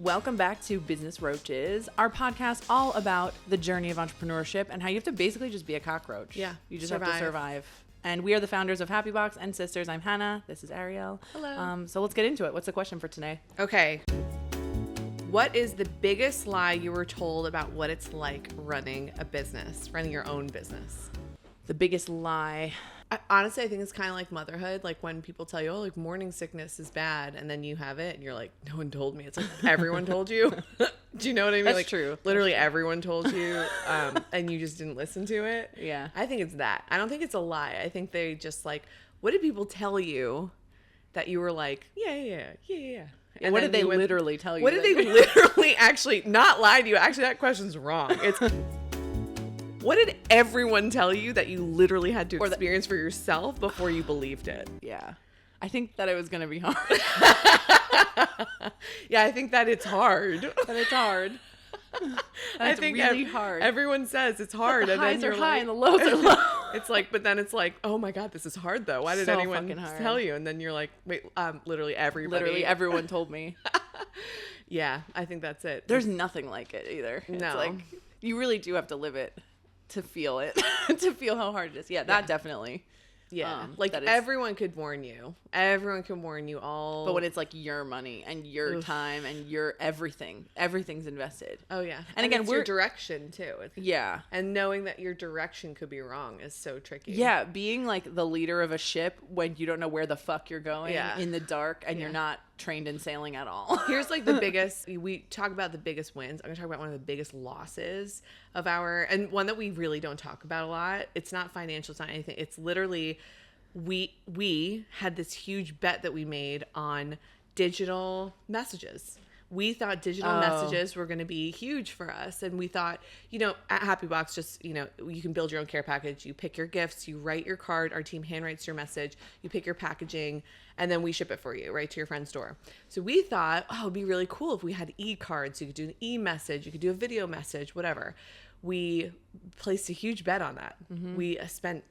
Welcome back to Business Roaches, our podcast all about the journey of entrepreneurship and how you have to basically just be a cockroach. Yeah. You just have to survive. And we are the founders of Happy Box and Sisters. I'm Hannah. This is Ariel. Hello. So let's get into it. What's the question for today? Okay. What is the biggest lie you were told about what it's like running a business, running your own business? The biggest lie. Honestly, I think it's kind of like motherhood. Like when people tell you, oh, like morning sickness is bad, and then you have it and you're like, no one told me. It's like everyone told you. Do you know what I mean? That's like, true. Literally everyone told you, and you just didn't listen to it. Yeah. I think it's that. I don't think it's a lie. I think they just like, what did people tell you that you were like, yeah. And what did they literally tell you? What did they literally actually not lie to you? Actually, that question's wrong. It's what did everyone tell you that you literally had to experience for yourself before you believed it? Yeah. I think that it was going to be hard. Yeah, I think that it's hard. That it's hard. I think really hard. Everyone says it's hard. But the highs and then are you're high like, and the lows are low. It's like, but then it's like, oh my God, this is hard though. Why did So anyone fucking hard. tell you? And then you're like, wait, literally everybody. Literally everyone told me. Yeah, I think that's it. There's nothing like it either. It's No. like you really do have to live it to feel it, to feel how hard it is. Yeah, that definitely. Yeah, like that is- everyone could warn you. Everyone can warn you all. But when it's like your money and your time and your everything's invested. Oh yeah, And again, it's your direction too. Yeah. And knowing that your direction could be wrong is so tricky. Yeah, being like the leader of a ship when you don't know where the fuck you're going in the dark and you're not trained in sailing at all. Here's like the biggest, we talk about the biggest wins. I'm gonna talk about one of the biggest losses of and one that we really don't talk about a lot. It's not financial, it's not anything. It's literally, we had this huge bet that we made on digital messages. We thought digital messages were going to be huge for us. And we thought, at Happy Box, just, you can build your own care package. You pick your gifts, you write your card. Our team handwrites your message. You pick your packaging, and then we ship it for you right to your friend's door. So we thought, it'd be really cool if we had e-cards. You could do an e-message. You could do a video message, whatever. We placed a huge bet on that. Mm-hmm. We spent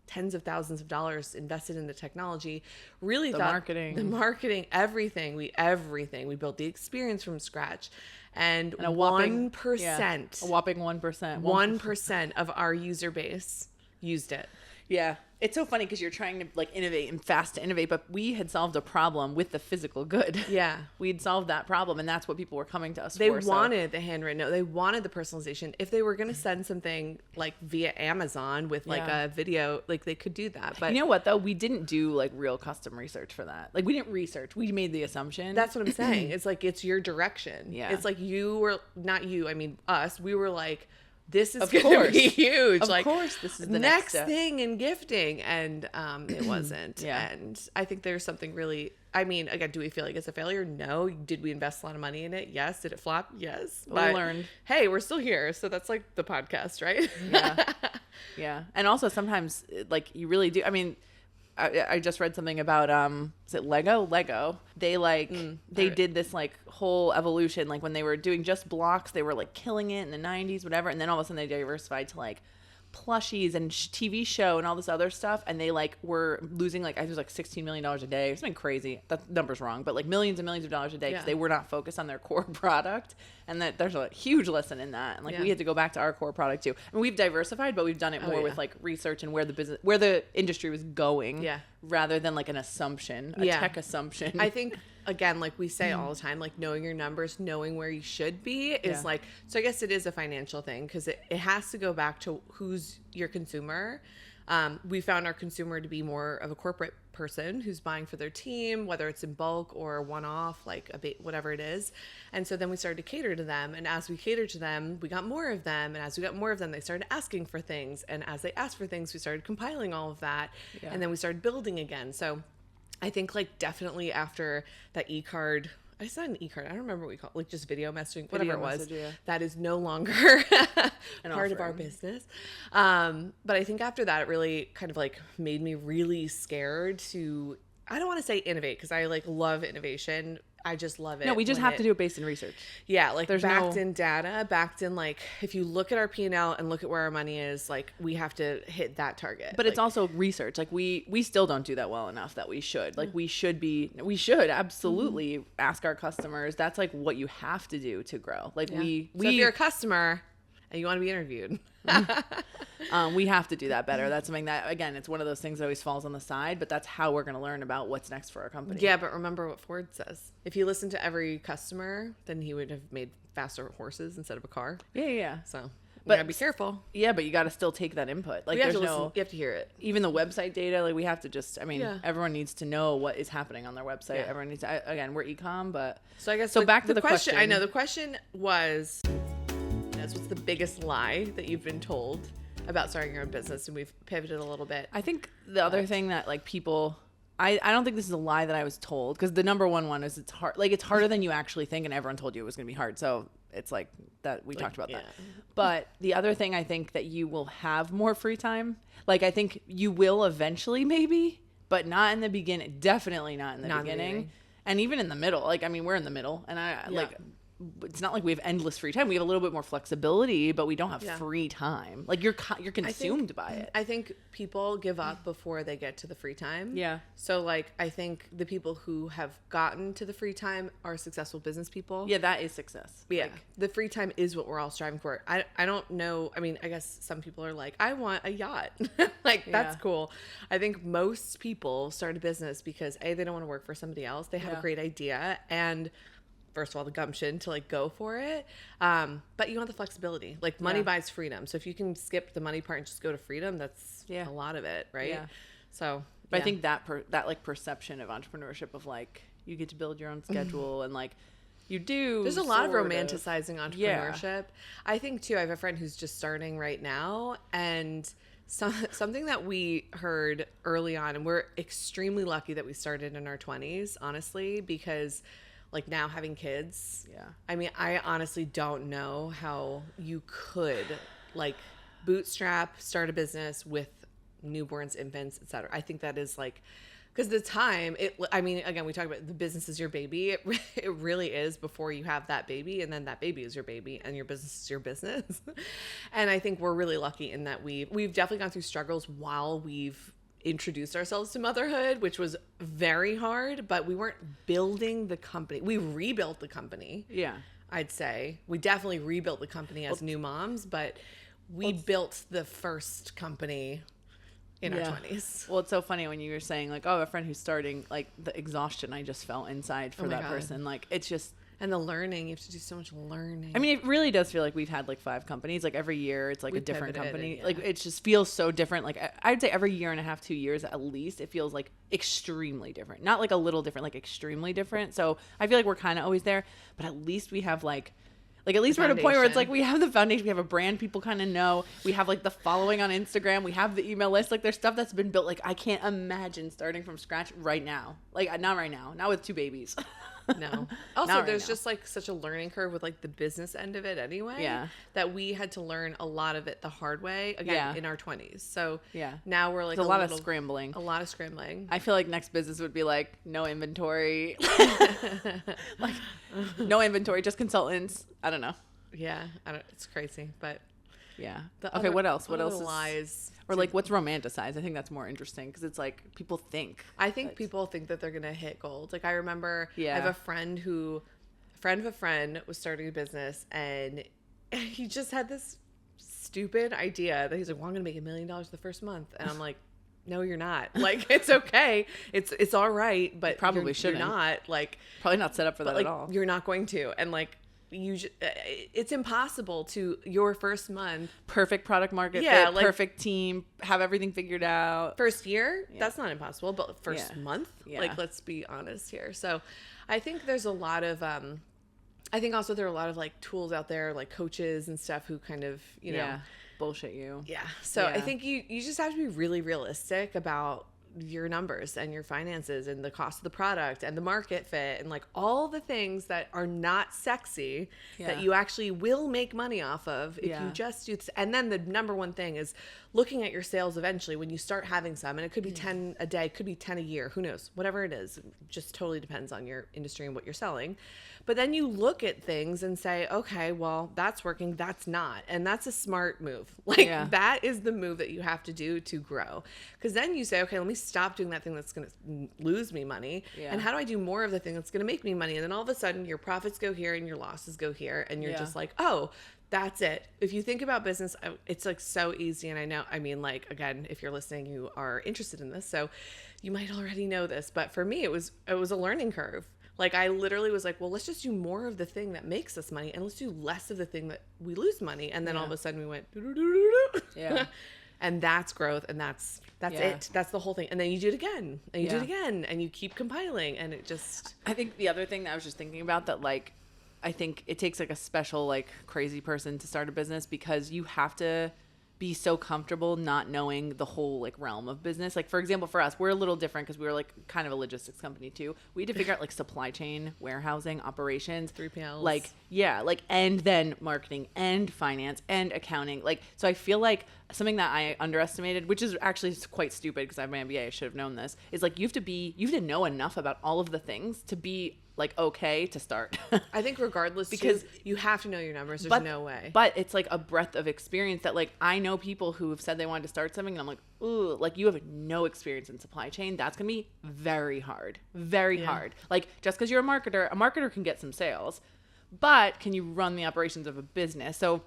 tens of thousands of dollars invested in the technology, really the thought marketing, everything. We built the experience from scratch, and a whopping 1%, a whopping 1%, 1% of our user base used it. Yeah. It's so funny because you're trying to like innovate and fast to innovate, but we had solved a problem with the physical good. Yeah. We'd solved that problem, and that's what people were coming to us They for. wanted the handwritten note. They wanted the personalization. If they were going to send something like via Amazon with like a video, like they could do that. But you know what though? We didn't do like real custom research for that. Like we didn't research. We made the assumption. That's what I'm saying. It's like, it's your direction. Yeah. It's like us. We were like, this is going to be huge. Of course, this is the next step. thing in gifting. And it wasn't. Yeah. And I think there's something really, again, do we feel like it's a failure? No. Did we invest a lot of money in it? Yes. Did it flop? Yes. We learned. Hey, we're still here. So that's like the podcast, right? Yeah. Yeah. And also sometimes like you really do. I just read something about is it Lego? They they did this like whole evolution, like when they were doing just blocks, they were like killing it in the 90s, whatever, and then all of a sudden they diversified to like plushies and TV show and all this other stuff, and they like were losing like I think it was like $16 million a day. It's been crazy. That number's wrong, but like millions and millions of dollars a day because they were not focused on their core product, and that there's a huge lesson in that. And like we had to go back to our core product too. And we've diversified, but we've done it more with like research and where the industry was going, rather than like an assumption, a tech assumption. I think again, like we say all the time, like knowing your numbers, knowing where you should be is like, so I guess it is a financial thing because it has to go back to who's your consumer. We found our consumer to be more of a corporate person who's buying for their team, whether it's in bulk or one-off, like whatever it is. And so then we started to cater to them. And as we catered to them, we got more of them. And as we got more of them, they started asking for things. And as they asked for things, we started compiling all of that. Yeah. And then we started building again. So I think like definitely after that e-card, I said an e-card, I don't remember what we call it, like just video messaging, whatever it was, that is no longer part of our business. But I think after that, it really kind of like made me really scared to, I don't want to say innovate because I like love innovation. I just love it. No, we just have to do it based in research. Yeah, like There's backed in data, backed in like if you look at our P&L and look at where our money is, like we have to hit that target. But it's also research. Like we still don't do that well enough that we should. Like we should absolutely ask our customers. That's like what you have to do to grow. Like so if you're a customer and you want to be interviewed, we have to do that better. That's something that, again, it's one of those things that always falls on the side, but that's how we're going to learn about what's next for our company. Yeah, but remember what Ford says. If he listened to every customer, then he would have made faster horses instead of a car. Yeah. So, you gotta be careful. Yeah, but you got to still take that input. Like, you have to listen. You have to hear it. Even the website data, like we have to just, everyone needs to know what is happening on their website. Yeah. Everyone needs to, again, we're e-com, but. So I guess back to the question. I know the question was, what's the biggest lie that you've been told about starting your own business? And we've pivoted a little bit. I think the other thing that like people, I don't think this is a lie that I was told, because the number one is it's hard. Like it's harder than you actually think, and everyone told you it was going to be hard. So it's like that we talked about that. But the other thing, I think that you will have more free time. Like I think you will eventually, maybe, but not in the beginning. Definitely not in the beginning. And even in the middle. Like, I mean, we're in the middle, and it's not like we have endless free time. We have a little bit more flexibility, but we don't have free time. Like you're consumed by it. I think people give up before they get to the free time. Yeah. So like, I think the people who have gotten to the free time are successful business people. Yeah, that is success. Yeah. Like, the free time is what we're all striving for. I don't know. I mean, I guess some people are like, I want a yacht. Like that's cool. I think most people start a business because they don't want to work for somebody else. They have a great idea, and first of all, the gumption to like go for it. But you want the flexibility. Like money buys freedom. So if you can skip the money part and just go to freedom, that's a lot of it, right? Yeah. So, but I think that like perception of entrepreneurship of like you get to build your own schedule and like you do. There's a lot of romanticizing entrepreneurship. Yeah. I think too. I have a friend who's just starting right now, and something that we heard early on, and we're extremely lucky that we started in our 20s, honestly, because like now having kids. Yeah. I mean, I honestly don't know how you could like bootstrap, start a business with newborns, infants, etc. I think that is like, because the time I mean, again, we talk about the business is your baby. It really is before you have that baby, and then that baby is your baby and your business is your business. And I think we're really lucky in that we've definitely gone through struggles while we've introduced ourselves to motherhood, which was very hard, but we weren't building the company. We rebuilt the company. Yeah. I'd say we definitely rebuilt the company as new moms, but we built the first company in our 20s. Well, it's so funny when you were saying like, oh, a friend who's starting, like the exhaustion I just felt inside for that person. Like it's just, and the learning, you have to do so much learning. I mean, it really does feel like we've had like 5 companies. Like every year it's like a different company. Like it just feels so different. Like I'd say every year and a half, 2 years at least, it feels like extremely different. Not like a little different, like extremely different. So I feel like we're kind of always there, but at least we have like at least we're at a point where it's like we have the foundation, we have a brand people kind of know, we have like the following on Instagram, we have the email list, like there's stuff that's been built. Like I can't imagine starting from scratch right now. Like not right now, not with 2 babies. No. Also, there's just like such a learning curve with like the business end of it anyway. Yeah. That we had to learn a lot of it the hard way again in our 20s. So now we're like a lot of scrambling. A lot of scrambling. I feel like next business would be like no inventory, like no inventory, just consultants. I don't know. Yeah, it's crazy, but yeah. Okay, what else? What else? Lies. Or like what's romanticized? I think that's more interesting because it's like people think. I think people think that they're gonna hit gold. Like I remember, I have a friend of a friend was starting a business, and he just had this stupid idea that he's like, "Well, I'm gonna make $1 million the first month," and I'm like, "No, you're not. Like it's okay. It's all right, but probably shouldn't. You're not like probably not set up for that at all. You're not going to, and like." It's impossible to your first month perfect product market fit, like, perfect team, have everything figured out. First year, that's not impossible, but first month, like let's be honest here. So I think there's a lot of I think also there are a lot of like tools out there, like coaches and stuff who kind of, you know, bullshit you. Yeah. So I think you just have to be really realistic about your numbers and your finances and the cost of the product and the market fit and like all the things that are not sexy that you actually will make money off of if you just do this. And then the number one thing is looking at your sales eventually when you start having some, and it could be 10 a day, could be 10 a year, who knows, whatever it is, just totally depends on your industry and what you're selling. But then you look at things and say, okay, well, that's working, that's not. And that's a smart move. Like that is the move that you have to do to grow. Because then you say, okay, let me stop doing that thing that's going to lose me money. And how do I do more of the thing that's going to make me money? And then all of a sudden your profits go here and your losses go here. And you're just like, oh, that's it. If you think about business, it's like so easy. And I know, I mean, like, again, if you're listening, you are interested in this. So you might already know this. But for me, it was a learning curve. Like I literally was like, well, let's just do more of the thing that makes us money and let's do less of the thing that we lose money. And then all of a sudden we went, and that's growth. And that's it. That's the whole thing. And then you do it again and you do it again and you keep compiling and it just. I think the other thing that I was just thinking about that, like, I think it takes like a special, like crazy person to start a business because you have to be so comfortable not knowing the whole like realm of business. Like for example, for us, we're a little different because we were like kind of a logistics company too. We had to figure out like supply chain, warehousing, operations, 3PLs, like and then marketing and finance and accounting. Like so, I feel like something that I underestimated, which is actually quite stupid because I have my MBA, I should have known this, is like you have to know enough about all of the things to be like okay to start. I think regardless, because you have to know your numbers. There's no way. But it's like a breadth of experience that like I know people who have said they wanted to start something and I'm like, ooh, like you have no experience in supply chain. That's gonna be very hard. Very hard. Like just because you're a marketer can get some sales, but can you run the operations of a business? So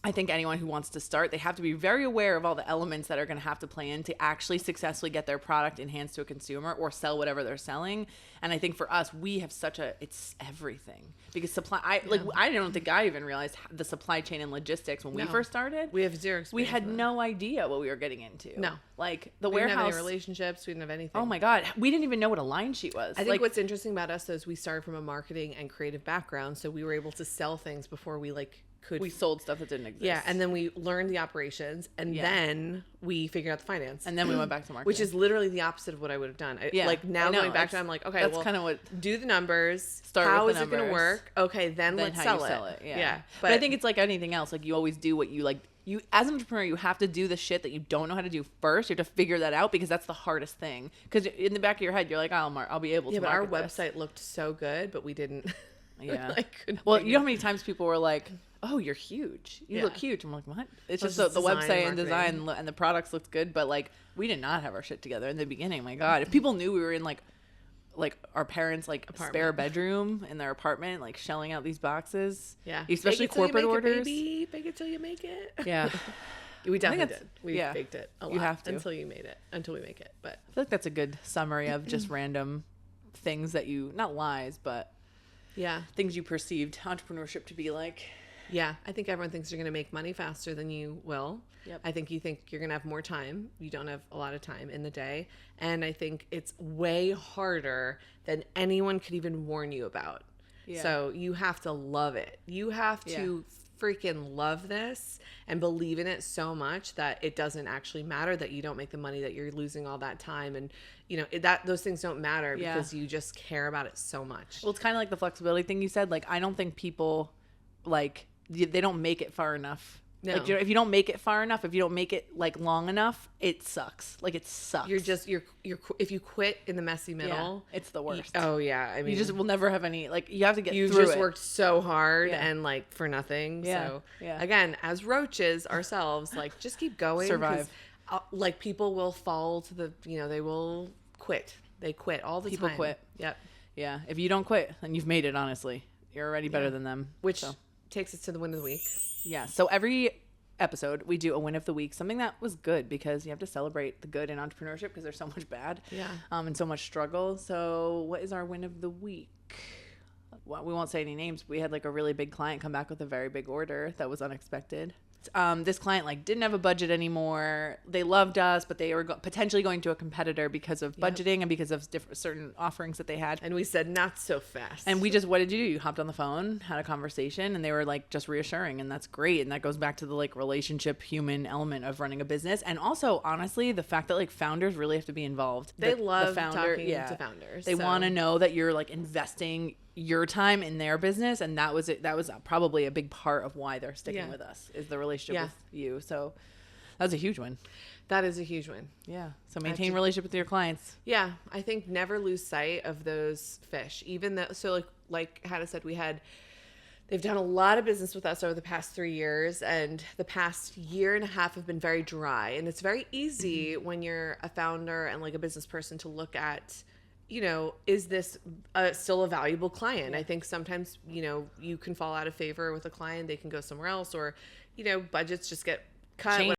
I think anyone who wants to start, they have to be very aware of all the elements that are going to have to play in to actually successfully get their product in hands to a consumer or sell whatever they're selling. And I think for us, we have it's everything because I don't think I even realized the supply chain and logistics when we first started. We have zero experience. We had no idea what we were getting into. No. Like we didn't have any relationships. We didn't have anything. Oh my God. We didn't even know what a line sheet was. I think what's interesting about us is we started from a marketing and creative background. So we were able to sell things before we we sold stuff that didn't exist. Yeah, and then we learned the operations, and then we figured out the finance. And then we went back to marketing. Which is literally the opposite of what I would have done. Like now going back to I'm like, okay, that's kind of what do the numbers. How is it going to work? Okay, then let's sell it. Yeah. But I think it's like anything else. Like you always do what you like. You as an entrepreneur, you have to do the shit that you don't know how to do first. You have to figure that out because that's the hardest thing. Because in the back of your head, you're like, I'll be able to. Yeah, but our website looked so good, but we didn't. Yeah. Well, you know how many times people were like, oh, you're huge. You look huge. I'm like, what? It's just the website and design and the products looked good, but like we did not have our shit together in the beginning. My God, if people knew we were in like our parents' spare bedroom in their apartment, like shelling out these boxes. Yeah, especially corporate orders. Bake it till you make it. Yeah, we definitely did. We baked it a lot. You have to until you made it. Until we make it. But I feel like that's a good summary of just random things that you not lies, but things you perceived entrepreneurship to be like. Yeah, I think everyone thinks you're going to make money faster than you will. Yep. I think you think you're going to have more time. You don't have a lot of time in the day. And I think it's way harder than anyone could even warn you about. Yeah. So you have to love it. You have to freaking love this and believe in it so much that it doesn't actually matter that you don't make the money, that you're losing all that time. And, you know, that those things don't matter because you just care about it so much. Well, it's kind of like the flexibility thing you said. Like, I don't think people, like, they don't make it far enough. No. Like, if you don't make it far enough, if you don't make it like long enough, it sucks. Like it sucks. You're if you quit in the messy middle, it's the worst. I mean, you just will never have any, like, you have to get through it. You've just worked so hard and like for nothing. Yeah. So again, as roaches ourselves, like just keep going. Survive. Like people will fall to the, they will quit. They quit all the time. People quit. Yep. Yeah. If you don't quit, then you've made it, honestly. You're already better than them. Which takes us to the win of the week. Yeah. So every episode we do a win of the week, something that was good, because you have to celebrate the good in entrepreneurship because there's so much bad and so much struggle. So what is our win of the week? Well, we won't say any names, but we had like a really big client come back with a very big order that was unexpected. this client like didn't have a budget anymore. They loved us, but they were potentially going to a competitor because of budgeting and because of certain offerings that they had. And we said, not so fast. And we just, what did you do? You hopped on the phone, had a conversation, and they were like just reassuring, and that's great. And that goes back to the like relationship, human element of running a business. And also, honestly, the fact that like founders really have to be involved. They love talking to founders. They want to know that you're like investing your time in their business, and that was it. That was probably a big part of why they're sticking with us, is the relationship with you. So that was a huge win. That is a huge win. Yeah. So maintain relationship with your clients. Yeah. I think never lose sight of those fish. Even though, so like Hannah said, they've done a lot of business with us over the past 3 years, and the past year and a half have been very dry. And it's very easy when you're a founder and like a business person to look at, you know, is this still a valuable client? I think sometimes, you know, you can fall out of favor with a client. They can go somewhere else, or, you know, budgets just get cut.